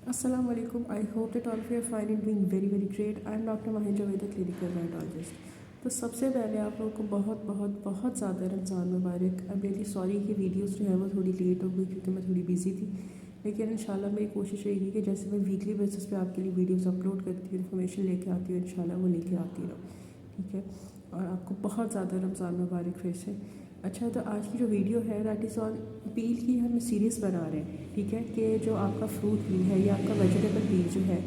Assalamu alaikum. I hope that all of you are fine and doing very very great. I am Dr. Mahir Javed, clinical dermatologist. तो सबसे पहले आप लोगों को बहुत बहुत बहुत ज़्यादा रमज़ान मुबारक। आई एम रियली सॉरी कि वीडियोस जो है वो थोड़ी लेट हो गई क्योंकि मैं थोड़ी बिजी थी, लेकिन इंशाल्लाह मेरी कोशिश रहेगी कि जैसे मैं वीकली बेसिस पे आपके लिए वीडियोस अपलोड करती हूँ, इन्फॉर्मेशन लेके आती हूँ, इंशाल्लाह वो लेके आती रहूँ। ठीक है, और आपको बहुत ज़्यादा रमज़ान मुबारक फिर से। अच्छा, तो आज की जो वीडियो है दैट इज़ ऑन पील की हम सीरीज़ बना रहे हैं। ठीक है, कि जो आपका फ्रूट पील है या आपका वेजिटेबल पील जो है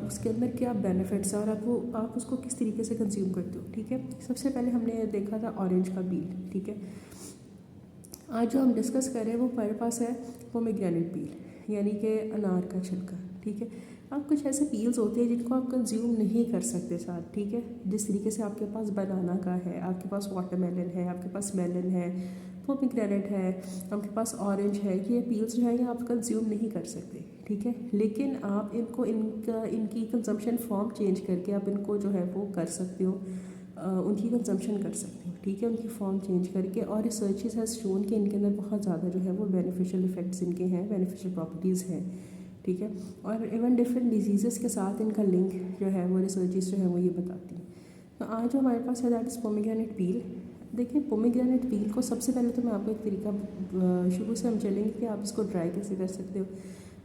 उसके अंदर क्या बेनिफिट्स हैं और आप उसको किस तरीके से कंज्यूम करते हो। ठीक है, सबसे पहले हमने देखा था ऑरेंज का पील। ठीक है, आज जो हम डिस्कस कर रहे हैं वो हमारे पास है पोमेग्रेनेट पील, यानी कि अनार का छिलका। ठीक है, अब कुछ ऐसे पील्स होते हैं जिनको आप कंज्यूम नहीं कर सकते साथ। ठीक है, जिस तरीके से आपके पास बनाना का है, आपके पास वाटरमेलन है, आपके पास मेलन है, पोमेग्रेनेट है, आपके पास ऑरेंज है, ये पील्स जो है ये आप कंज्यूम नहीं कर सकते। ठीक है, लेकिन आप इनको इनकी कंजम्पशन फॉर्म चेंज करके आप इनको जो है वो कर सकते हो, उनकी कंजम्पशन कर सकते हो। ठीक है, उनकी फॉर्म चेंज करके, और रिसर्चेस हैज़ शोन कि इनके अंदर बहुत ज़्यादा जो है वो बेनिफिशियल इफेक्ट्स इनके हैं, बेनिफिशियल प्रॉपर्टीज़ हैं। ठीक है, और इवन डिफरेंट डिजीज़ के साथ इनका लिंक जो है वो रिसर्चेस जो है वो ये बताती हैं। तो आज जो हमारे पास है दैट इज़ पोमेग्रेनेट पील। देखिए, पोमेग्रेनेट पील को सबसे पहले तो मैं आपको एक तरीका शुरू से हम चलेंगे कि आप इसको ड्राई कैसे कर सकते हो,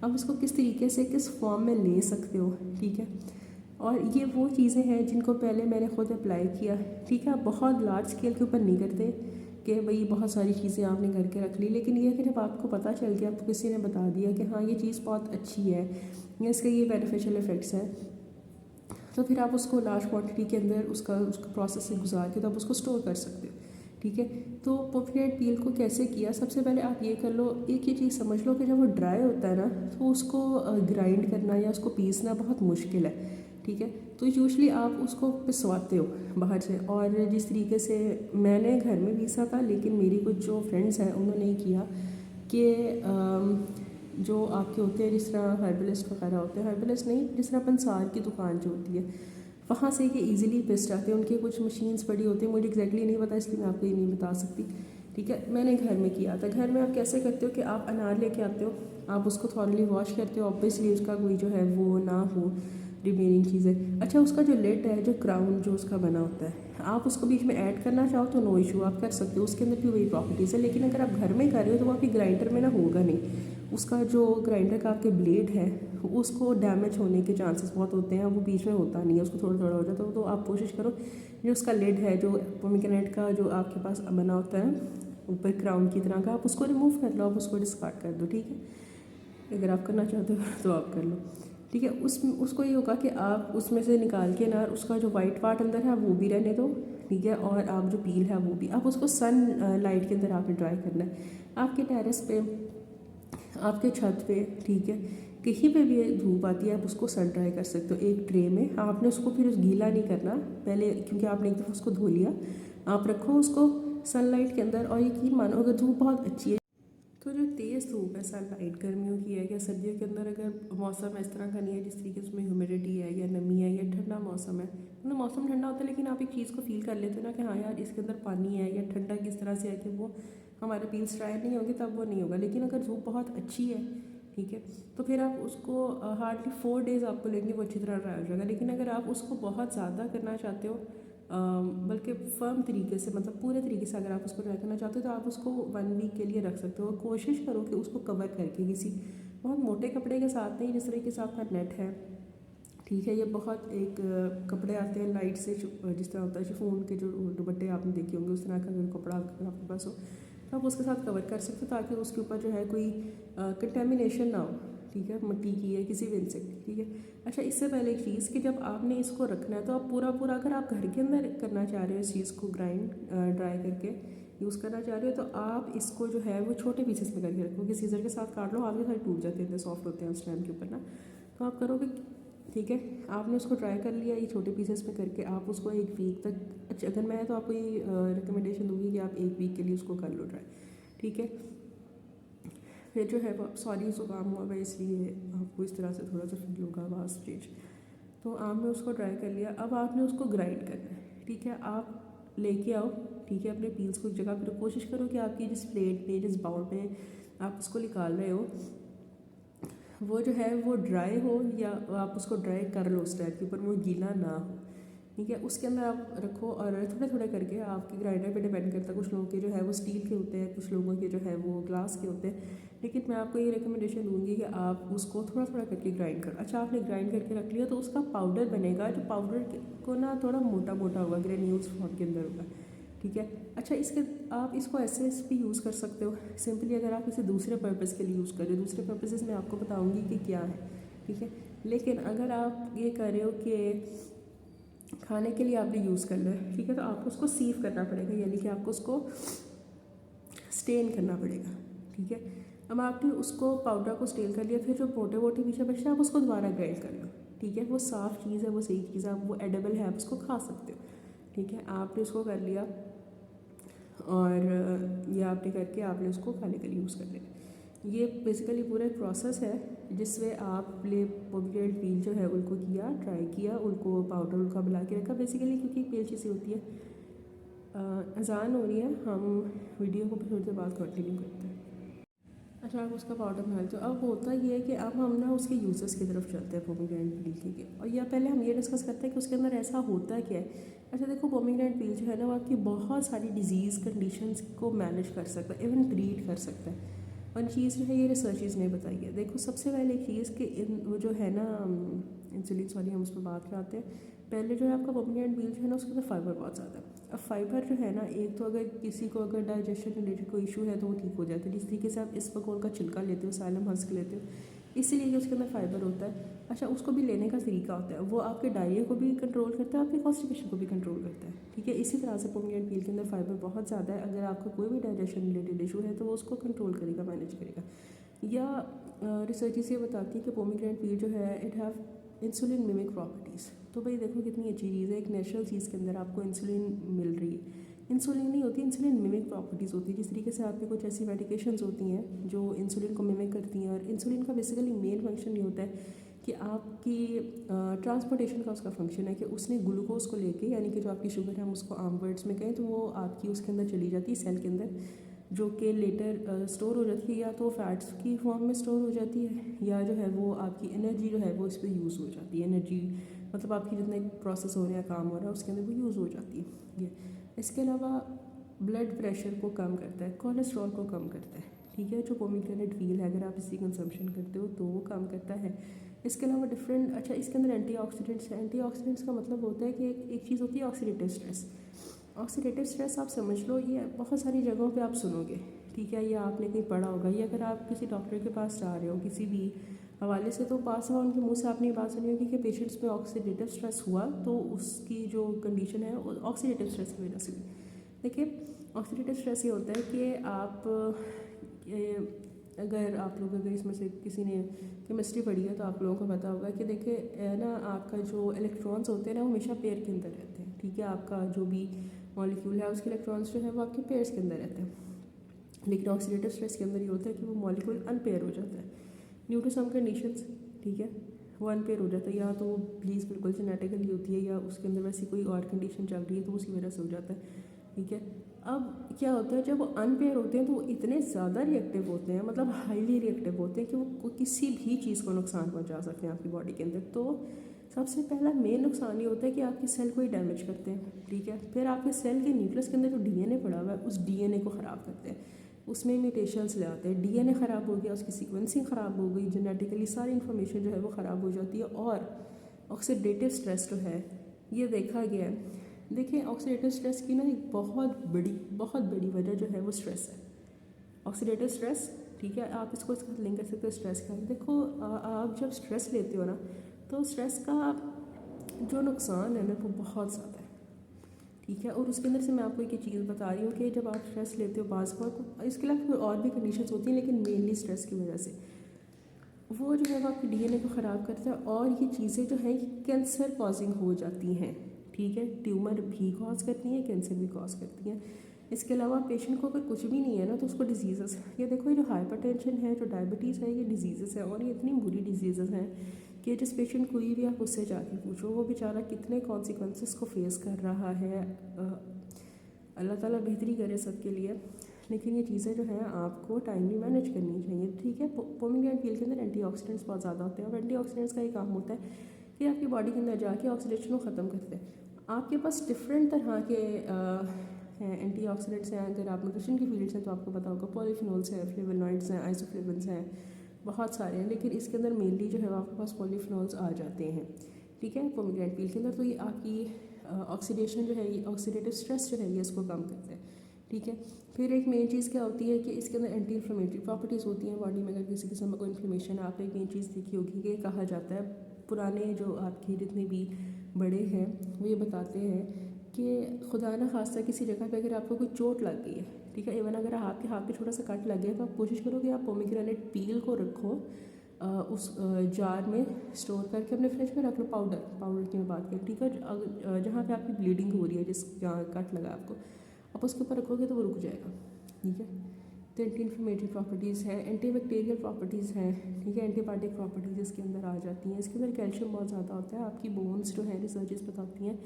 आप इसको किस तरीके से किस फॉर्म में ले सकते हो। ठीक है, और ये वो चीज़ें हैं जिनको पहले मैंने ख़ुद अप्लाई किया। ठीक है, आप बहुत लार्ज स्केल के ऊपर नहीं करते कि भाई बहुत सारी चीज़ें आपने करके रख ली, लेकिन ये है कि जब आपको पता चल गया, आपको किसी ने बता दिया कि हाँ ये चीज़ बहुत अच्छी है या इसके ये बेनिफिशियल इफ़ेक्ट्स हैं, तो फिर आप उसको लार्ज क्वांटिटी के अंदर उसका प्रोसेस से गुजार के तो आप उसको स्टोर कर सकते हो। ठीक है, तो पोमेग्रेनेट पील को कैसे किया, सबसे पहले आप ये कर लो, एक ही चीज़ समझ लो कि जब वो ड्राई होता है ना तो उसको ग्राइंड करना या उसको पीसना बहुत मुश्किल है। ठीक है, तो यूजुअली आप उसको पिसवाते हो बाहर से, और जिस तरीके से मैंने घर में पीसा था, लेकिन मेरी कुछ जो फ्रेंड्स हैं उन्होंने ये किया कि जो आपके होते हैं जिस तरह हर्बलिस्ट वगैरह होते हैं, हर्बलिस्ट नहीं, जिस तरह पंसार की दुकान जो होती है वहाँ से ये ईजिली पिस जाते हैं, उनके कुछ मशीन्स पड़ी होती हैं, मुझे एग्जैक्टली नहीं पता इसलिए मैं आपको ये नहीं बता सकती। ठीक है, मैंने घर में किया था। घर में आप कैसे करते हो कि आप अनार लेके आते हो, आप उसको थॉरली वॉश करते हो, ऑब्वियसली उसका कोई जो है वो ना हो रिमेनिंग चीज़ें। अच्छा, उसका जो लिड है, जो क्राउन जो उसका बना होता है, आप उसको बीच में ऐड करना चाहो तो नो इशू, आप कर सकते हो, उसके अंदर भी वही प्रॉपर्टीज़ है। लेकिन अगर आप घर में कर रहे हो तो वो आपकी ग्राइंडर में ना होगा नहीं, उसका जो ग्राइंडर का आपके ब्लेड है उसको डैमेज होने के चांसेस बहुत होते हैं, वो बीच में होता नहीं है, उसको थोड़ा थोड़ा हो जाता है। तो आप कोशिश करो जो उसका लिड है, जो पोमेग्रेनेट का जो आपके पास बना होता है ऊपर क्राउन की तरह का, आप उसको रिमूव कर लो, आप उसको डिस्कार्ड कर दो। ठीक है, अगर आप करना चाहते हो तो आप कर लो। ठीक है, उसको ये होगा कि आप उसमें से निकाल के ना उसका जो वाइट पार्ट अंदर है वो भी रहने दो। ठीक है, और आप जो पील है वो भी आप उसको सन लाइट के अंदर आपने ड्राई करना है, आपके टेरेस पे, आपके छत पे। ठीक है, कहीं पे भी धूप आती है आप उसको सन ड्राई कर सकते हो एक ट्रे में। आपने उसको फिर गीला नहीं करना पहले, क्योंकि आपने एक दफ़ा उसको धो लिया, आप रखो उसको सनलाइट के अंदर। और यकीन मानो अगर धूप बहुत अच्छी है तो जो तेज़ धूप है सनलाइट गर्मियों की है या सर्दियों के अंदर, अगर मौसम इस तरह का नहीं है जिस तरीके से उसमें ह्यूमिडिटी है या नमी है या ठंडा मौसम है, मतलब मौसम ठंडा होता है लेकिन आप एक चीज़ को फील कर लेते हो ना कि हाँ यार इसके अंदर पानी है, या ठंडा किस तरह से है कि वो हमारे पील्स ड्राई नहीं होंगे, तब वो नहीं होगा। लेकिन अगर धूप बहुत अच्छी है, ठीक है, तो फिर आप उसको हार्डली 4 डेज़ आपको लेंगे वो अच्छी तरह ड्राई हो जाएगा। लेकिन अगर आप उसको बहुत ज़्यादा करना चाहते हो, बल्कि फ़र्म तरीके से, मतलब पूरे तरीके से अगर आप उसको ट्राई करना चाहते हो, तो आप उसको 1 वीक के लिए रख सकते हो। कोशिश करो कि उसको कवर करके किसी बहुत मोटे कपड़े के साथ नहीं, जिस तरीके से आपका नेट है। ठीक है, ये बहुत एक कपड़े आते हैं लाइट से, जिस तरह होता है शिफॉन के जो दुपट्टे आपने देखे होंगे, उस तरह का अगर कपड़ा आपके पास हो तो आप उसके साथ कवर कर सकते हो, ताकि उसके ऊपर जो है कोई कंटेमिनेशन ना हो। ठीक है, मिट्टी की है किसी भी इंसेक्ट। ठीक है, अच्छा, इससे पहले एक चीज़ कि जब आपने इसको रखना है तो आप पूरा पूरा, अगर आप घर के अंदर करना चाह रहे हो इस चीज़ को ग्राइंड ड्राई करके यूज़ करना चाह रहे हो, तो आप इसको जो है वो छोटे पीसेस में करके रखो कि सीजर के साथ काट लो, आगे सारे टूट जाते हैं, सॉफ्ट होते हैं उस टाइम के ऊपर ना। तो आप करोगे, ठीक है, आपने उसको ट्राई कर लिया ये छोटे पीसेस में करके, आप उसको 1 वीक तक, अच्छा अगर मैं तो आपको ये रिकमेंडेशन दूंगी कि आप 1 वीक के लिए उसको कर लो ट्राई। ठीक है, फिर जो है वो, सॉरी ज़ुकाम हुआ मैं इसलिए आपको इस तरह से थोड़ा सा फील होगा आवाज़ चेंज। तो आपने उसको ड्राई कर लिया, अब आपने उसको ग्राइंड करना है। ठीक है, आप लेके आओ, ठीक है, अपने पील्स को एक जगह, फिर कोशिश करो कि आपकी जिस प्लेट पे, जिस बाउल में आप उसको निकाल रहे हो, वो जो है वो ड्राई हो या आप उसको ड्राई कर लो उस टाइप के ऊपर, वो गीला ना हो, ठीक है। उसके अंदर आप रखो और थोड़े थोड़े करके आपके ग्राइंडर पे डिपेंड करता है, कुछ लोगों के जो है वो स्टील के होते हैं, कुछ लोगों के जो है वो ग्लास के होते हैं, लेकिन मैं आपको ये रिकमेंडेशन दूंगी कि आप उसको थोड़ा थोड़ा करके ग्राइंड करो। अच्छा, आपने ग्राइंड करके रख लिया तो उसका पाउडर बनेगा, जो पाउडर को ना थोड़ा मोटा मोटा होगा, ग्रेन्यूल्स फॉर्म के अंदर होगा, ठीक है। अच्छा, इसके आप इसको ऐसे भी यूज़ कर सकते हो सिंपली, अगर आप इसे दूसरे पर्पज़ के लिए यूज़ कर रहे हो, दूसरे पर्पसेस मैं आपको बताऊंगी कि क्या है, ठीक है। लेकिन अगर आप ये कर रहे हो कि खाने के लिए आपने यूज़ करना है, ठीक है, तो आपको उसको सीव करना पड़ेगा, यानी कि आपको उसको स्टेन करना पड़ेगा, ठीक है। अब आपने उसको पाउडर को स्टेन कर लिया, फिर जो मोटे मोटे पीछे बचते हैं आप उसको दोबारा ग्राइंड कर लो, ठीक है। वो साफ़ चीज़ है, वो सही चीज़ है, आप वो एडेबल है, आप उसको खा सकते हो, ठीक है। आपने उसको कर लिया और ये आपने करके आपने उसको खाने के लिए यूज़ कर लिया। ये बेसिकली पूरा एक प्रोसेस है जिसमें आपने पोमीग्रेनेट पील जो है उनको किया, ट्राई किया, उनको पाउडर उनका मिला के रखा बेसिकली, क्योंकि पेल चीज़ें होती है। अजान हो रही है, हम वीडियो को थोड़ी देर बाद कंटिन्यू करते हैं। अच्छा, आप उसका पाउडर बनाते हो। अब होता ये है कि अब हम ना उसके यूजेस की तरफ चलते हैं पोमीग्रेनेट पील के, और या पहले हम ये डिस्कस करते हैं कि उसके अंदर ऐसा होता क्या है। अच्छा देखो, पोमीग्रेनेट पील जो है ना वो आपकी बहुत सारी डिजीज़ कंडीशंस को मैनेज कर सकता है, इवन ट्रीट कर सकता है। और चीज़ जो है ये रिसर्चेज ने बताई है। देखो, सबसे पहले एक चीज़ कि वो जो है ना इंसुलिन, सॉरी हम उस पर बात कराते हैं। पहले जो है आपका पोमीग्रेनेट पील जो है ना उसके अंदर फाइबर बहुत ज़्यादा है। अब फाइबर जो है ना, एक तो अगर किसी को अगर डाइजेशन रिलेटेड कोई इशू है तो वो ठीक हो जाता है, जिस तरीके से आप इस बकौल का छिलका लेते हो, सालम हस्क लेते हो, इसीलिए कि उसके अंदर फाइबर होता है। अच्छा, उसको भी लेने का तरीका होता है, वो आपके डायरिया को भी कंट्रोल करता है, आपके कॉन्स्टिपेशन को भी कंट्रोल करता है, ठीक है। इसी तरह से पोमीग्रेनेट पील के अंदर फाइबर बहुत ज़्यादा है, अगर आपका कोई भी डाइजेशन रिलेटेड इशू है तो वो उसको कंट्रोल करेगा, मैनेज करेगा। या रिसर्च ये बताती है कि पोमीग्रेनेट पील जो है it have insulin mimic properties. तो भाई देखो कितनी अच्छी चीज़ है, एक नेचुरल चीज़ के अंदर आपको इंसुलिन मिल रही है। इंसुलिन नहीं होती, इंसुलिन मिमिक प्रॉपर्टीज़ होती है, जिस तरीके से आपकी कुछ ऐसी मेडिकेशंस होती हैं जो इंसुलिन को मिमिक करती हैं। और इंसुलिन का बेसिकली मेन फंक्शन ये होता है कि आपकी ट्रांसपोर्टेशन का उसका फंक्शन है कि उसने ग्लूकोज को लेके, यानी कि जो आपकी शुगर है हम उसको आम वर्ड्स में कहें तो वो आपकी उसके अंदर चली जाती है सेल के अंदर, जो कि लेटर स्टोर हो जाती है, या तो फैट्स की फॉर्म में स्टोर हो जाती है, या जो है वो आपकी एनर्जी जो है वो इस पर यूज़ हो जाती है। एनर्जी मतलब आपकी जितने प्रोसेस हो रहा है, काम हो रहा है, उसके अंदर वो यूज़ हो जाती है ये। इसके अलावा ब्लड प्रेशर को कम करता है, कोलेस्ट्रॉल को कम करता है, ठीक है। जो पोमीग्रेनेट पील है अगर आप इसकी कंजम्पशन करते हो तो वो कम करता है। इसके अलावा डिफरेंट, अच्छा इसके अंदर एंटीऑक्सीडेंट्स है। एंटीऑक्सीडेंट्स का मतलब होता है कि एक चीज़ होती है ऑक्सीडेटिव स्ट्रेस। ऑक्सीडेटिव स्ट्रेस आप समझ लो, ये बहुत सारी जगहों पे आप सुनोगे, ठीक है, या आपने कहीं पढ़ा होगा, या अगर आप किसी डॉक्टर के पास जा रहे हो किसी भी हवाले से, तो पास में उनके मुंह से आपने ये बात सुनी होगी कि पेशेंट्स में ऑक्सीडेटिव स्ट्रेस हुआ तो उसकी जो कंडीशन है ऑक्सीडेटिव स्ट्रेस की वजह से भी। देखिए, ऑक्सीडेटिव स्ट्रेस ये होता है कि आप अगर आप लोग अगर इसमें से किसी ने केमिस्ट्री पढ़ी है तो आप लोगों को पता होगा कि देखिए ना, आपका जो इलेक्ट्रॉन्स होते हैं ना वो हमेशा पेयर के अंदर रहते हैं, ठीक है। आपका जो भी मॉलिक्यूल है उसके इलेक्ट्रॉन्स जो है वो आपके पेयर्स के अंदर रहते हैं, लेकिन ऑक्सीडेटिव स्ट्रेस के अंदर ये होता है कि वो मॉलिक्यूल अनपेयर हो जाता है ड्यू टू सम कंडीशंस, ठीक है। वो अनपेयर हो जाता है, या तो वो प्लीज़ बिल्कुल जेनेटिकली होती है, या उसके अंदर वैसी कोई और कंडीशन चल रही है तो उसी वजह से हो जाता है, ठीक है। अब क्या होता है, जब वो अनपेयर होते हैं तो वो इतने ज़्यादा रिएक्टिव होते हैं, मतलब हाईली रिएक्टिव होते हैं कि वो किसी भी चीज़ को नुकसान पहुंचा सकते हैं आपकी बॉडी के अंदर। तो सबसे पहला मेन नुकसान ये होता है कि आपकी सेल को ही डैमेज करते हैं, ठीक है। फिर आपके सेल के न्यूक्लियस के अंदर जो डीएनए पड़ा हुआ है उस डीएनए को ख़राब करते हैं, उसमें म्यूटेशंस ले आते हैं, डीएनए ख़राब हो गया, उसकी सीक्वेंसिंग ख़राब हो गई, जेनेटिकली सारी इन्फॉर्मेशन जो है वो ख़राब हो जाती है। और ऑक्सीडेटिव स्ट्रेस जो है ये देखा गया है। देखिए, ऑक्सीडेटिव स्ट्रेस की ना एक बहुत बड़ी वजह जो है वो स्ट्रेस है, ऑक्सीडेटिव स्ट्रेस, ठीक है। आप इसको इसके साथ लिंक कर सकते हो स्ट्रेस का। देखो आप जब स्ट्रेस लेते हो ना तो स्ट्रेस का जो नुकसान है ना वो बहुत ज़्यादा है, ठीक है। और उसके अंदर से मैं आपको एक चीज़ बता रही हूँ कि जब आप स्ट्रेस लेते हो बाज़ बार, इसके अलावा कोई और भी कंडीशंस होती हैं, लेकिन मेनली स्ट्रेस की वजह से वो जो है वो आपके डीएनए को ख़राब करता है, और ये चीज़ें जो हैं कैंसर कॉजिंग हो जाती हैं, ठीक है। ट्यूमर भी कॉज करती हैं, कैंसर भी कॉज करती हैं। इसके अलावा पेशेंट को अगर कुछ भी नहीं है ना तो उसको डिजीज़, ये देखो ये जो हाइपरटेंशन है, जो डायबिटीज़ है, ये डिजीज़ है, और ये इतनी बुरी डिजीज़ हैं कि जिस पेशेंट कोई भी आप उससे जाके पूछो वो बेचारा कितने कॉन्सिक्वेंसेस को फेस कर रहा है। अल्लाह ताला बेहतरी करे सबके लिए, लेकिन ये चीज़ें जो हैं आपको टाइमली मैनेज करनी चाहिए, ठीक है। पोमीग्रेनेट पील के अंदर एंटीऑक्सीडेंट्स बहुत ज़्यादा होते हैं, और एंटीऑक्सीडेंट्स का ये काम होता है कि आपकी बॉडी के अंदर जाके ऑक्सीडेशन को ख़त्म करते हैं। आपके पास डिफरेंट तरह के हैं एंटीऑक्सीडेंट्स हैं। अगर आप न्यूट्रिशन की फील्ड से तो आपको पता होगा पॉलीफिनोल्स हैं, फ्लेवोनॉइड्स हैं, आइसोफ्लेवन्स हैं, बहुत सारे हैं, लेकिन इसके अंदर मेनली जो है आपके पास पॉलीफिनोल्स आ जाते हैं, ठीक है, पोमीग्रेनेट पील के अंदर। तो ये आपकी ऑक्सीडेशन जो है, ये ऑक्सीडेटिव स्ट्रेस जो है ये इसको कम करता है, ठीक है। फिर एक मेन चीज़ क्या होती है कि इसके अंदर एंटी इन्फ्लेमेटरी प्रॉपर्टीज़ होती हैं बॉडी में। अगर किसी किस्म का कोई इन्फ्लेमेशन है, आपने एक मेन चीज़ देखी होगी कि कहा जाता है, पुराने जो आपके जितने भी बड़े हैं वो ये बताते हैं कि खुदा ना खास्ता किसी जगह पे अगर आपको कोई चोट लग गई है, ठीक है, इवन अगर आपके हाथ पे छोटा सा कट लग गया तो आप कोशिश करो कि आप पोमीग्रेनेट पील को रखो उस जार में स्टोर करके अपने फ्रिज में रख लो। पाउडर की मैं बात करूँ, ठीक है। जहाँ पे आपकी ब्लीडिंग हो रही है, जिस जहाँ कट लगा आपको, आप उसके ऊपर रखोगे तो वो रुक जाएगा, ठीक है। तो एंटी इन्फ्लेमेटरी प्रॉपर्टीज़ हैं, एंटीबैक्टीरियल प्रॉपर्टीज़ हैं, ठीक है, एंटीबायोटिक प्रॉपर्टीज़ इसके अंदर आ जाती हैं। इसके अंदर कैल्शियम बहुत ज़्यादा होता है। आपकी बोन्स जो है, रिसर्चेस बताती हैं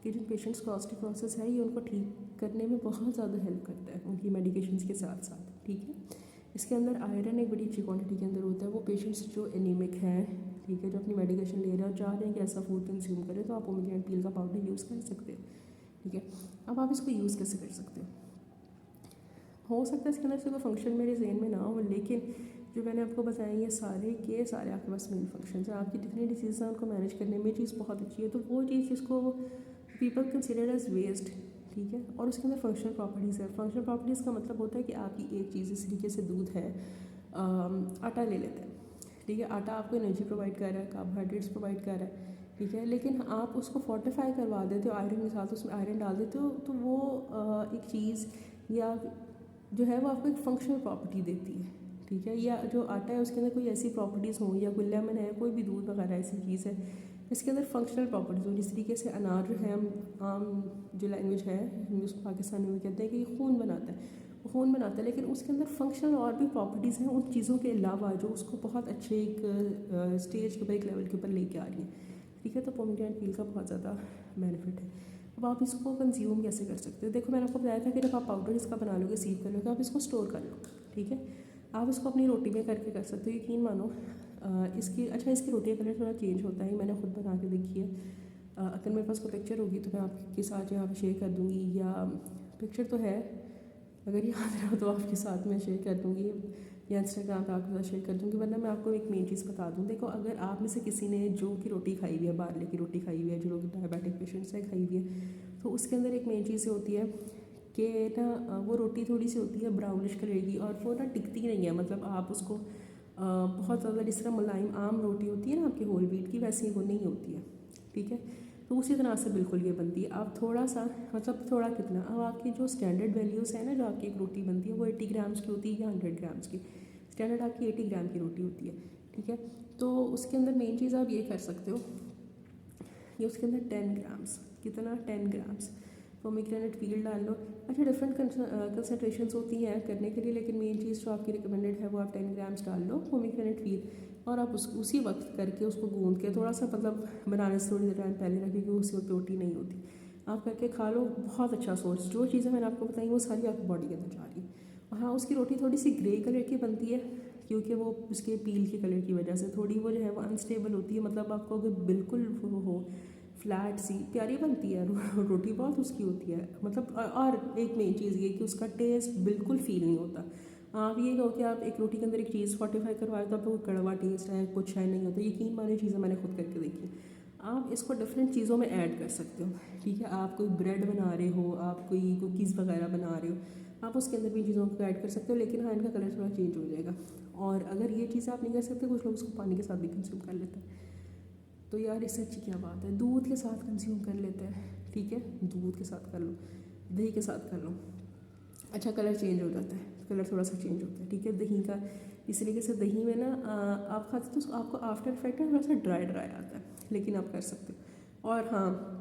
कि जिन पेशेंट्स को ऑस्टियोपोरोसिस है, ये उनको ठीक करने में बहुत ज़्यादा हेल्प करता है उनकी मेडिकेशंस के साथ साथ, ठीक है। इसके अंदर आयरन एक बड़ी अच्छी क्वांटिटी के अंदर होता है। वो पेशेंट्स जो एनीमिक हैं, ठीक है, जो अपनी मेडिकेशन ले रहे हैं और चाह रहे हैं कि ऐसा फूड कंज्यूम करें, तो आप पोमीग्रेनेट पील का पाउडर यूज़ कर सकते हैं, ठीक है। अब आप इसको यूज़ कैसे कर सकते हो सकता है इसके अंदर से कोई फंक्शन मेरे जहन में ना हो, लेकिन जो मैंने आपको बताया ये सारे के सारे आपके पास मेन फंक्शन हैं। आपकी जितनी डिसीज़ हैं उनको मैनेज करने में चीज़ बहुत अच्छी है। तो वो चीज़ जिसको पीपल कंसिडर एज वेस्ट, ठीक है, और उसके अंदर फंक्शनल प्रॉपर्टीज़ है। फंक्शनल प्रॉपर्टीज़ का मतलब होता है कि आपकी एक चीज़, इस तरीके से दूध है, आटा ले लेते हैं, ठीक है। आटा आपको एनर्जी प्रोवाइड कर रहा है, कार्बोहाइड्रेट्स प्रोवाइड कर रहा है, ठीक है, लेकिन आप उसको फोर्टिफाई करवा देते हो आयरन के साथ, उसमें आयरन डाल देते हो, तो वो एक चीज़ या जो है वो आपको एक फंक्शनल प्रॉपर्टी देती है, ठीक है। या जो आटा है उसके अंदर कोई ऐसी प्रॉपर्टीज़ हों, या कोई लेमन है, कोई भी दूध वगैरह ऐसी चीज़ है इसके अंदर फंक्शनल प्रॉपर्टीज़ हों। जिस तरीके से अनार जो है, हम आम जो लैंग्वेज है हिंदुस्तान पाकिस्तान में कहते हैं कि ये खून बनाता है, वो खून बनाता है, लेकिन उसके अंदर फंक्शनल और भी प्रॉपर्टीज़ हैं उन चीज़ों के अलावा जो उसको बहुत अच्छे एक स्टेज के ऊपर, एक लेवल के ऊपर लेके आ रही हैं, ठीक है। तो पोमीग्रेनेट पील का बहुत ज़्यादा बेनिफिट है। अब आप इसको कंज्यूम कैसे कर सकते हो? देखो, मैंने आपको बताया था कि जब आप पाउडर इसका बना लोगे, सीव कर लोगे, आप इसको स्टोर कर लो, ठीक है। आप इसको अपनी रोटी में करके कर सकते हो। यकीन मानो इसकी रोटी का कलर थोड़ा चेंज होता है, मैंने खुद बना के देखी है। अगर मेरे पास कोई पिक्चर होगी तो मैं आपके साथ यहाँ पे शेयर कर दूँगी, या पिक्चर तो है, अगर याद रहा तो आपके साथ मैं शेयर कर दूँगी, या इंस्टाग्राम पे आपके साथ शेयर कर दूँगी, वरना मैं आपको एक मेन चीज़ बता दूँ। देखो, अगर आप में से किसी ने जो की रोटी खाई हुई है, बारले की रोटी खाई हुई है, जो लोग डायबिटिक पेशेंट्स हैं खाई हुई है, तो उसके अंदर एक मेन चीज़ होती है कि ना वो रोटी थोड़ी सी होती है ब्राउनिश कलर की, और वो ना टिकती नहीं है। मतलब आप उसको बहुत ज़्यादा, जिस तरह मुलायम आम रोटी होती है ना आपकी होल व्हीट की, वैसी वो नहीं होती है, ठीक है। तो उसी तरह से बिल्कुल ये बनती है। आप थोड़ा सा, मतलब थोड़ा कितना, अब आपकी जो स्टैंडर्ड वैल्यूज़ है ना, जो आपकी एक रोटी बनती है वो 80 ग्राम्स की होती है या 100 ग्राम्स की। स्टैंडर्ड आपकी 80 ग्राम की रोटी होती है, ठीक है। तो उसके अंदर मेन चीज़ आप ये कर सकते हो कि उसके अंदर 10 ग्राम्स, कितना, 10 ग्राम्स पोमीग्रेनेट पील डाल लो। अच्छा, डिफरेंट कंसनट्रेशंस होती हैं करने के लिए, लेकिन मेन चीज़ जो आपकी रिकमेंडेड है वो आप 10 ग्राम्स डाल लो पोमीग्रेनेट पील, और आप उसी वक्त करके उसको गूंद के थोड़ा सा, मतलब बनाने से थोड़ी देर टाइम पहले रखें, क्योंकि उससे प्रोटीन नहीं होती, आप करके खा लो। बहुत अच्छा सोर्स, जो चीज़ें मैंने आपको बताई वो सारी आपकी बॉडी के अंदर जा रही है। हाँ, उसकी रोटी थोड़ी सी ग्रे कलर की बनती है, क्योंकि वो उसके पील के कलर की वजह से थोड़ी वो जो है वो अनस्टेबल होती है। मतलब आपको अगर बिल्कुल वो हो फ्लैट सी प्यारी बनती है रोटी, बहुत उसकी होती है, मतलब। और एक मेन चीज़ ये कि उसका टेस्ट बिल्कुल फील नहीं होता। आप ये कहो कि आप एक रोटी के अंदर एक चीज़ फोर्टिफाई करवाए तो आपको कड़वा टेस्ट है, कुछ है, नहीं होता। यकीन माने चीज़ें मैंने खुद करके देखी। आप इसको डिफरेंट चीज़ों में ऐड कर सकते हो, ठीक है। आप कोई ब्रेड बना रहे हो, आप कोई कुकीज़ वगैरह बना रहे हो, आप उसके अंदर भी चीज़ों को ऐड कर सकते हो, लेकिन हाँ, इनका कलर थोड़ा चेंज हो जाएगा। और अगर ये चीज़ आप नहीं कर सकते, कुछ लोग उसको पानी के साथ भी कंज्यूम कर लेते हैं, तो यार इससे अच्छी क्या बात है, दूध के साथ कंज्यूम कर लेते हैं, ठीक है। दूध के साथ कर लो, दही के साथ कर लो, अच्छा कलर चेंज हो जाता है, कलर थोड़ा सा चेंज होता है, ठीक है। दही का इस तरीके से, दही में ना आप खाते तो आपको आफ्टर इफेक्ट थोड़ा सा ड्राई आता है, लेकिन आप कर सकते हो। और हाँ,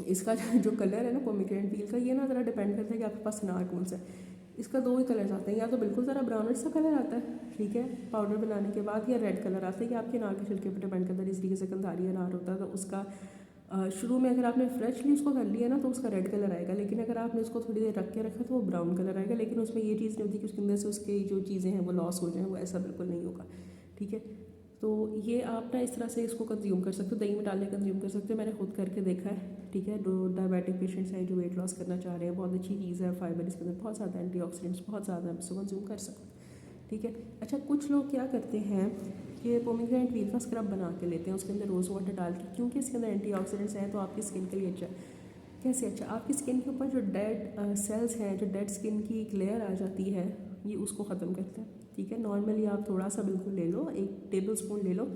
इसका जो कलर है ना पोमीग्रेनेट पील का, ये ना ज़रा डिपेंड करता है कि आपके पास अनार कौन सा है। इसका दो ही कलर्स आते हैं, या तो बिल्कुल ज़रा ब्राउनिश सा कलर आता है, ठीक है, पाउडर बनाने के बाद, या रेड कलर आता है, कि आपके अनार के छिलके पर डिपेंड करता है। जिस तरीके से कंधारी अनार होता है तो उसका शुरू में अगर आपने फ्रेशली उसको कर लिया ना तो उसका रेड कलर आएगा, लेकिन अगर आपने उसको थोड़ी देर रख के रखा तो वो ब्राउन कलर आएगा। लेकिन उसमें ये चीज़ नहीं होती कि उसके अंदर से उसकी जो चीज़ें हैं वो लॉस हो जाएं, वो ऐसा बिल्कुल नहीं होगा। ठीक है, तो ये आप ना इस तरह से इसको कंज्यूम कर सकते हो, दही में डाल के कंज्यूम कर सकते हो। मैंने खुद करके देखा है। ठीक है, जो डायबिटिक पेशेंट्स हैं जो वेट लॉस करना चाह रहे हैं, बहुत अच्छी चीज़ है। फाइबर इसके अंदर बहुत ज़्यादा, एंटीऑक्सीडेंट्स बहुत ज़्यादा, आप इसको कंज्यूम कर सकते हैं। ठीक है, अच्छा कुछ लोग क्या करते हैं कि पोमीग्रेनेट पील का स्क्रब बना के लेते हैं उसके अंदर रोज़ वाटर डाल के, क्योंकि इसके अंदर एंटीऑक्सीडेंट्स हैं तो आपकी स्किन के लिए अच्छा। कैसे अच्छा? आपकी स्किन के ऊपर जो डेड सेल्स हैं, जो डेड स्किन की एक लेयर आ जाती है, ये उसको ख़त्म करता है। ठीक है, नॉर्मली आप थोड़ा सा बिल्कुल ले लो, 1 टेबल स्पून ले लो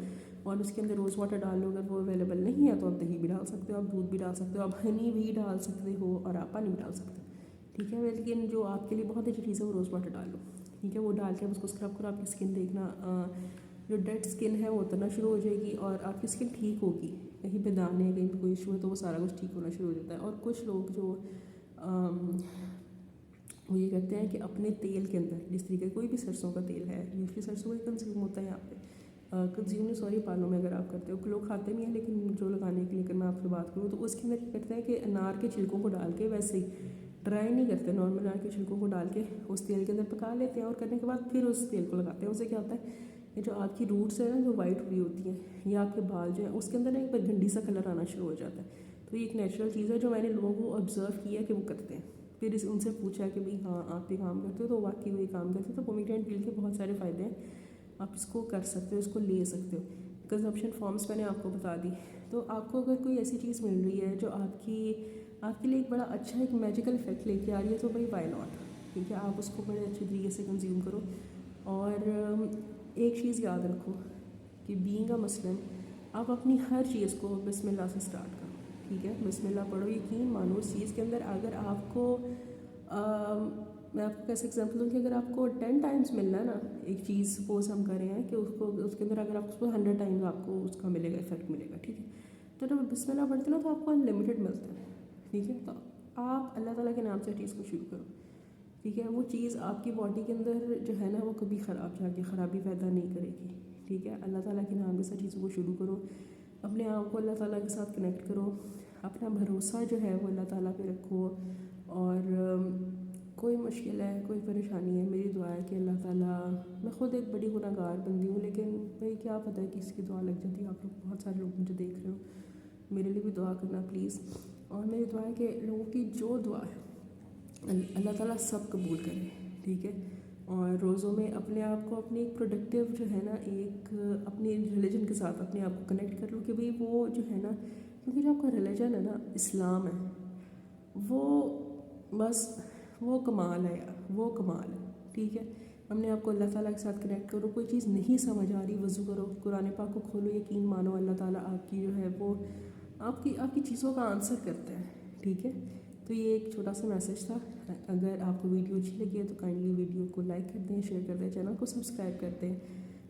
और उसके अंदर रोज़ वाटर डाल लो। अगर वो अवेलेबल नहीं है तो आप दही भी डाल सकते हो, आप दूध भी डाल सकते हो, आप हनी भी डाल सकते हो और आप पानी भी डाल सकते हो। ठीक है, लेकिन जो आपके लिए बहुत अच्छी चीज़ है वो रोज़ वाटर डाल लो। ठीक है, वो डाल के आप उसको स्क्रब करो, आपकी स्किन देखना जो डेड स्किन है वो उतरना शुरू हो जाएगी और आपकी स्किन ठीक होगी। कहीं पे दाने कहीं पे कोई इशू है तो वो सारा कुछ ठीक होना शुरू हो जाता है। और कुछ लोग जो वो ये करते हैं कि अपने तेल के अंदर, जिस तरीके कोई भी सरसों का तेल है, यूजली सरसों का कंज्यूम होता है यहाँ पे, कंज्यूम सॉरी बालों में अगर आप करते हो, लोग खाते भी हैं लेकिन जो लगाने के लिए अगर मैं आपसे बात करूँ तो उसके अंदर क्या करते हैं कि अनार के छिलकों को डाल के, वैसे ही ड्राई नहीं करते, नॉर्मल अनार के छिलकों को डाल के उस तेल के अंदर पका लेते हैं और करने के बाद फिर उस तेल को लगाते हैं। उससे क्या होता है, ये जो आपकी रूट्स है ना जो वाइट हुई होती हैं, या आपके बाल जो है उसके अंदर ना एक गंदी सा कलर आना शुरू हो जाता है। तो ये एक नेचुरल चीज़ है जो मैंने लोगों को ऑब्जर्व किया कि वो करते हैं। फिर उनसे पूछा कि भाई हाँ आप भी काम करते हो, तो वाकई वो ये काम करते हो। तो पोमीग्रेनेट पील के बहुत सारे फ़ायदे हैं, आप इसको कर सकते हो, इसको ले सकते हो। कंजप्शन फॉर्म्स मैंने आपको बता दी। तो आपको अगर कोई ऐसी चीज़ मिल रही है जो आपके लिए एक बड़ा अच्छा एक मैजिकल इफेक्ट लेके आ रही है तो भाई वाई नॉट। ठीक है, आप उसको बड़े अच्छे तरीके से कंज्यूम करो। और एक चीज़ याद रखो कि बीइंग अ मुस्लिम आप अपनी हर चीज़ को बिस्मिल्लाह से स्टार्ट करो। ठीक है, बिस्मिल्लाह पढ़ो, यकीन मानो उस चीज़ के अंदर। अगर आपको मैं आपको कैसे एग्जांपल दूँ कि अगर आपको 10 टाइम्स मिलना है ना एक चीज़, सपोज हम कर रहे हैं कि उसको उसके अंदर अगर आप उसको 100 टाइम्स आपको उसका मिलेगा, इफेक्ट मिलेगा। ठीक है, तो जब बिस्मिल्लाह पढ़ते ना तो आपको अनलिमिटेड मिलता है। ठीक है, तो आप अल्लाह ताला के नाम से चीज़ को शुरू करो। ठीक है, वो चीज़ आपकी बॉडी के अंदर जो है ना वो कभी ख़राब जाके ख़राबी पैदा नहीं करेगी। ठीक है, अल्लाह ताला के नाम के साथ चीज़ों को शुरू करो, अपने आप को अल्लाह ताला के साथ कनेक्ट करो, अपना भरोसा जो है वो अल्लाह ताला पे रखो। और कोई मुश्किल है, कोई परेशानी है, मेरी दुआ है कि अल्लाह ताला, मैं ख़ुद एक बड़ी गुनहगार बंदी हूँ लेकिन भाई क्या पता है किसकी दुआ लग जाती है। आप लोग बहुत सारे लोग मुझे देख रहे हो, मेरे लिए भी दुआ करना प्लीज़। और मेरी दुआ है कि लोगों की जो दुआ है अल्लाह ताला सब कबूल करे। ठीक है, और रोज़ों में अपने आप को अपनी एक प्रोडक्टिव जो है ना एक अपनी रिलीजन के साथ अपने आप को कनेक्ट कर लो कि भाई वो जो है ना, क्योंकि जो आपका रिलीजन है ना इस्लाम है, वो बस वो कमाल है यार, वो कमाल है। ठीक है, अपने आप को अल्लाह ताला के साथ कनेक्ट करो। कोई चीज़ नहीं समझ आ रही, वज़ू करो, कुरान पाक को खोलो, यकीन मानो अल्लाह ताला आपकी जो है वो आपकी चीज़ों का आंसर करता है। ठीक है, तो ये एक छोटा सा मैसेज था। अगर आपको वीडियो अच्छी लगी है तो काइंडली वीडियो को लाइक कर दें, शेयर कर दें, चैनल को सब्सक्राइब कर दें।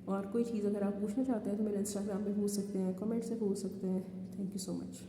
और कोई चीज़ अगर आप पूछना चाहते हैं तो मेरे इंस्टाग्राम पे पूछ सकते हैं, कमेंट से पूछ सकते हैं। Thank you so much.